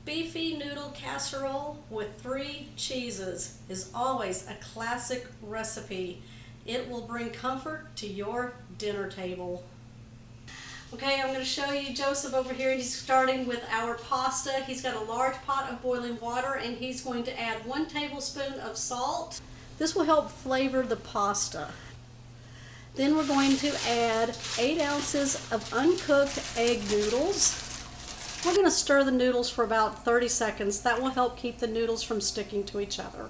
Beefy noodle casserole with 3 cheeses is always a classic recipe. It will bring comfort to your dinner table. Okay, I'm going to show you Joseph over here. He's starting with our pasta. He's got a large pot of boiling water and he's going to add 1 tablespoon of salt. This will help flavor the pasta. Then we're going to add 8 ounces of uncooked egg noodles. We're going to stir the noodles for about 30 seconds. That will help keep the noodles from sticking to each other.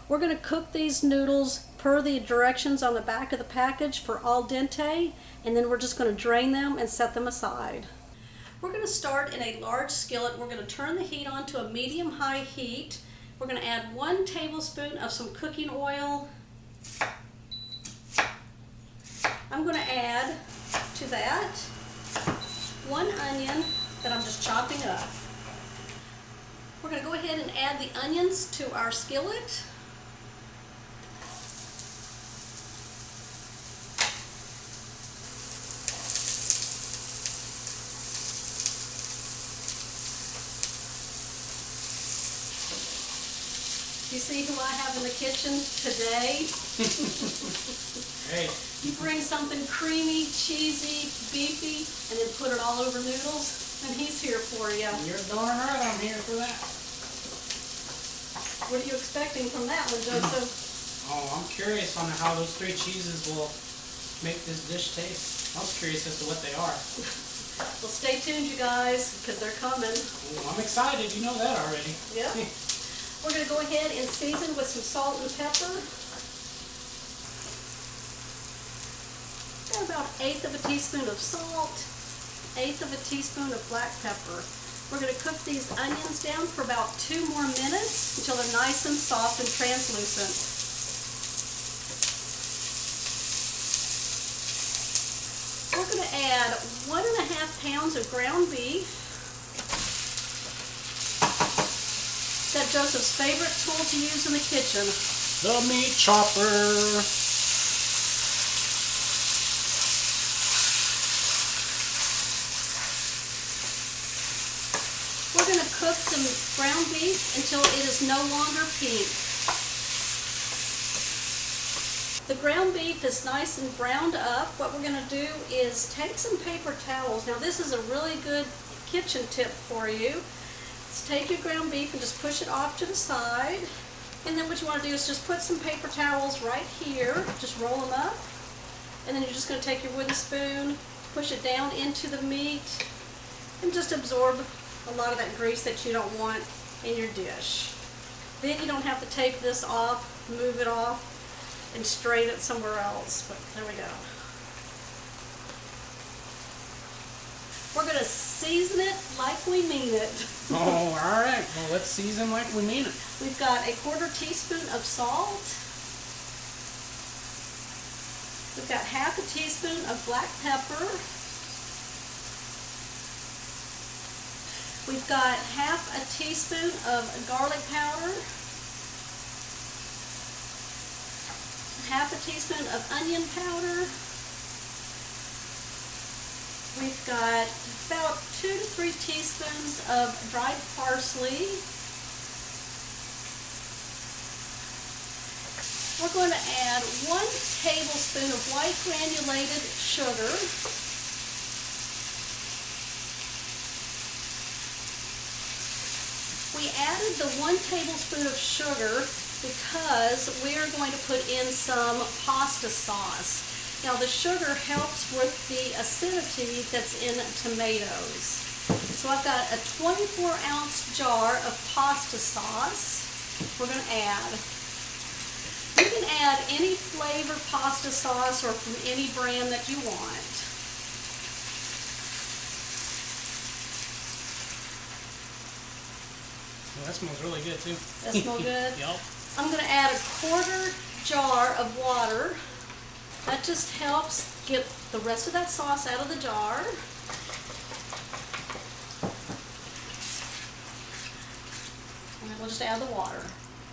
We're going to cook these noodles per the directions on the back of the package for al dente, and then we're just going to drain them and set them aside. We're going to start in a large skillet. We're going to turn the heat on to a medium-high heat. We're going to add 1 tablespoon of some cooking oil. I'm going to add to that 1 onion that I'm just chopping up. We're going to go ahead and add the onions to our skillet. You see who I have in the kitchen today? Hey. You bring something creamy, cheesy, beefy, and then put it all over noodles, and he's here for you. You're darn right I'm here for that. What are you expecting from that one, Joseph? Oh, I'm curious on how those 3 cheeses will make this dish taste. I was curious as to what they are. Well, stay tuned, you guys, because they're coming. Ooh, I'm excited. You know that already. Yep. We're going to go ahead and season with some salt and pepper. And about 1/8 of a teaspoon of salt, 1/8 of a teaspoon of black pepper. We're going to cook these onions down for about 2 more minutes until they're nice and soft and translucent. We're going to add 1.5 pounds of ground beef. That's Joseph's favorite tool to use in the kitchen. The meat chopper. We're going to cook some ground beef until it is no longer pink. The ground beef is nice and browned up. What we're going to do is take some paper towels. Now this is a really good kitchen tip for you. Just take your ground beef and just push it off to the side. And then what you want to do is just put some paper towels right here. Just roll them up. And then you're just going to take your wooden spoon, push it down into the meat, and just absorb a lot of that grease that you don't want in your dish. Then you don't have to take this off, move it off, and strain it somewhere else. But there we go. We're going to season it like we mean it. Oh, all right. Well, let's season like we mean it. We've got 1/4 teaspoon of salt. We've got 1/2 teaspoon of black pepper. We've got 1/2 teaspoon of garlic powder, 1/2 teaspoon of onion powder. We've got about 2 to 3 teaspoons of dried parsley. We're going to add 1 tablespoon of white granulated sugar. We added the 1 tablespoon of sugar because we are going to put in some pasta sauce. Now the sugar helps with the acidity that's in tomatoes. So I've got a 24-ounce jar of pasta sauce we're going to add. You can add any flavor pasta sauce or from any brand that you want. Well, that smells really good too. That smells good? Yep. I'm going to add 1/4 jar of water. That just helps get the rest of that sauce out of the jar. And then we'll just add the water.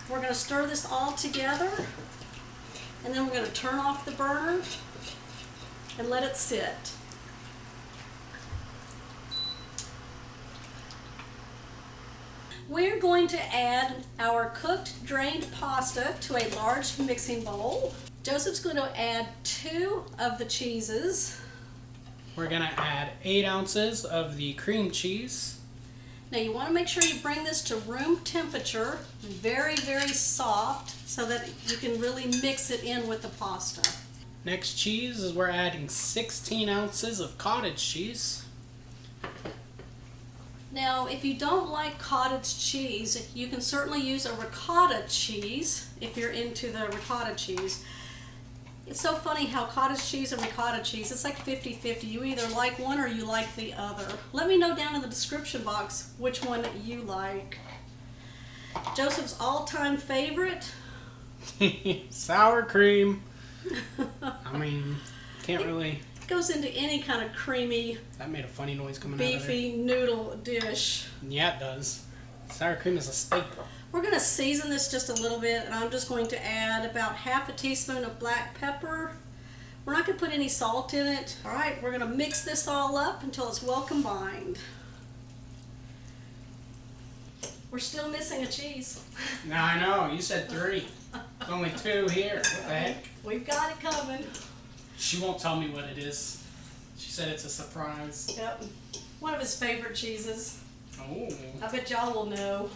We're going to stir this all together, and then we're going to turn off the burner and let it sit. We're going to add our cooked drained pasta to a large mixing bowl. Joseph's going to add 2 of the cheeses. We're gonna add 8 ounces of the cream cheese. Now you want to make sure you bring this to room temperature, very, very soft, so that you can really mix it in with the pasta. Next cheese is we're adding 16 ounces of cottage cheese. Now, if you don't like cottage cheese, you can certainly use a ricotta cheese if you're into the ricotta cheese. It's so funny how cottage cheese and ricotta cheese, it's like 50-50. You either like one or you like the other. Let me know down in the description box which one you like. Joseph's all-time favorite? Sour cream. I mean, can't really... It goes into any kind of creamy, That made a funny noise coming out of there. beefy noodle dish. Yeah, it does. Sour cream is a staple. We're going to season this just a little bit, and I'm just going to add about half a teaspoon of black pepper. We're not going to put any salt in it. All right, we're going to mix this all up until it's well combined. We're still missing a cheese. Now I know, you said 3. There's only 2 here. What the heck? We've got it coming. She won't tell me what it is. She said it's a surprise. Yep, one of his favorite cheeses. Oh. I bet y'all will know.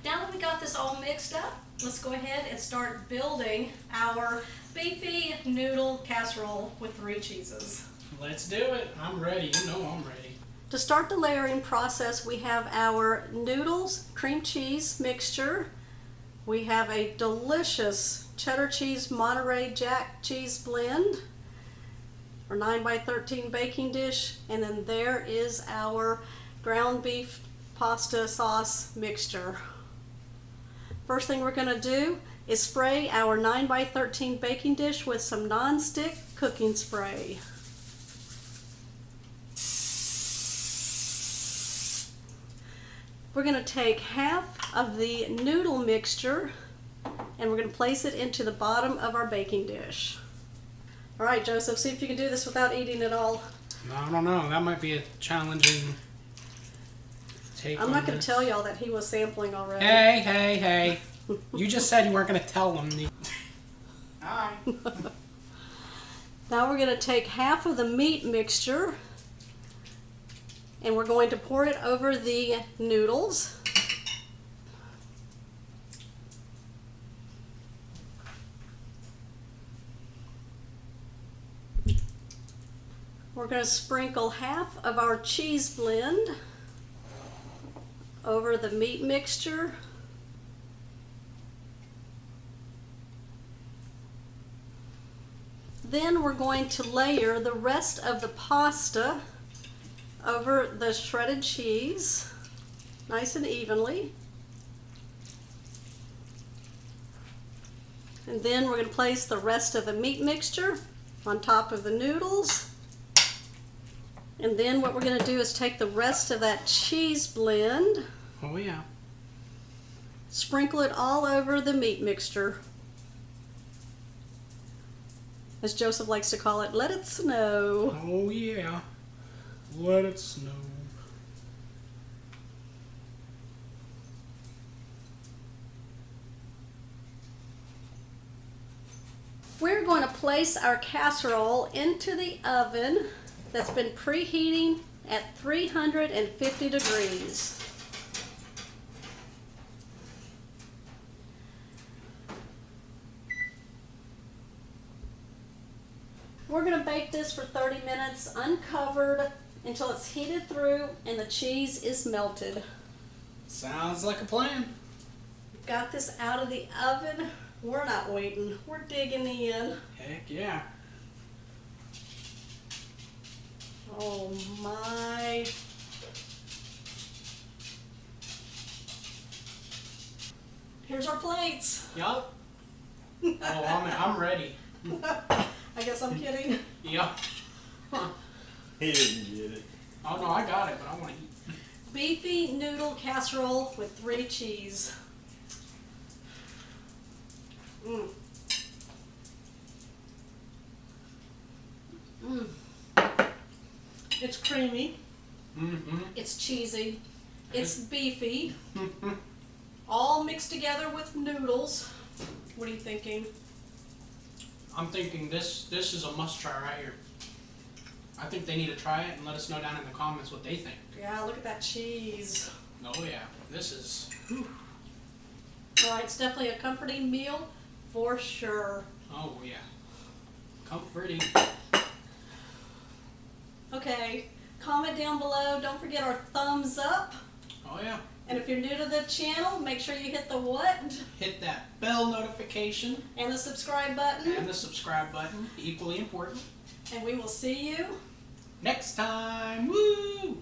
Now that we got this all mixed up, let's go ahead and start building our beefy noodle casserole with 3 cheeses. Let's do it. I'm ready. You know I'm ready. To start the layering process, we have our noodles cream cheese mixture. We have a delicious cheddar cheese Monterey Jack cheese blend, our 9x13 baking dish, and then there is our ground beef pasta sauce mixture. First thing we're going to do is spray our 9x13 baking dish with some non-stick cooking spray. We're going to take half of the noodle mixture and we're going to place it into the bottom of our baking dish. All right, Joseph, see if you can do this without eating it all. I don't know. That might be a challenging take. I'm not going to tell y'all that he was sampling already. Hey. You just said you weren't going to tell them. Hi. Now we're going to take half of the meat mixture and we're going to pour it over the noodles. We're going to sprinkle half of our cheese blend over the meat mixture. Then we're going to layer the rest of the pasta over the shredded cheese, nice and evenly. And then we're going to place the rest of the meat mixture on top of the noodles. And then what we're going to do is take the rest of that cheese blend, Oh yeah. sprinkle it all over the meat mixture. As Joseph likes to call it, let it snow. Oh yeah. Let it snow. We're going to place our casserole into the oven that's been preheating at 350 degrees. We're going to bake this for 30 minutes uncovered until it's heated through and the cheese is melted. Sounds like a plan. Got this out of the oven. We're not waiting. We're digging in. Heck yeah. Oh my. Here's our plates. Yup. Oh, I'm ready. I guess I'm kidding. Yup. He didn't get it. Oh no, I got it, but I want to eat. Beefy noodle casserole with 3 cheese. Mmm. Mmm. It's creamy. Mm-hmm. It's cheesy. It's beefy, all mixed together with noodles. What are you thinking? I'm thinking this is a must try right here. I think they need to try it and let us know down in the comments what they think. Yeah, look at that cheese. Oh yeah, this is. All right, it's definitely a comforting meal for sure. Oh yeah, comforting. Okay, comment down below. Don't forget our thumbs up. Oh yeah. And if you're new to the channel, make sure you hit the what? Hit that bell notification And the subscribe button. and the subscribe button, equally important. And we will see you Next time, woo!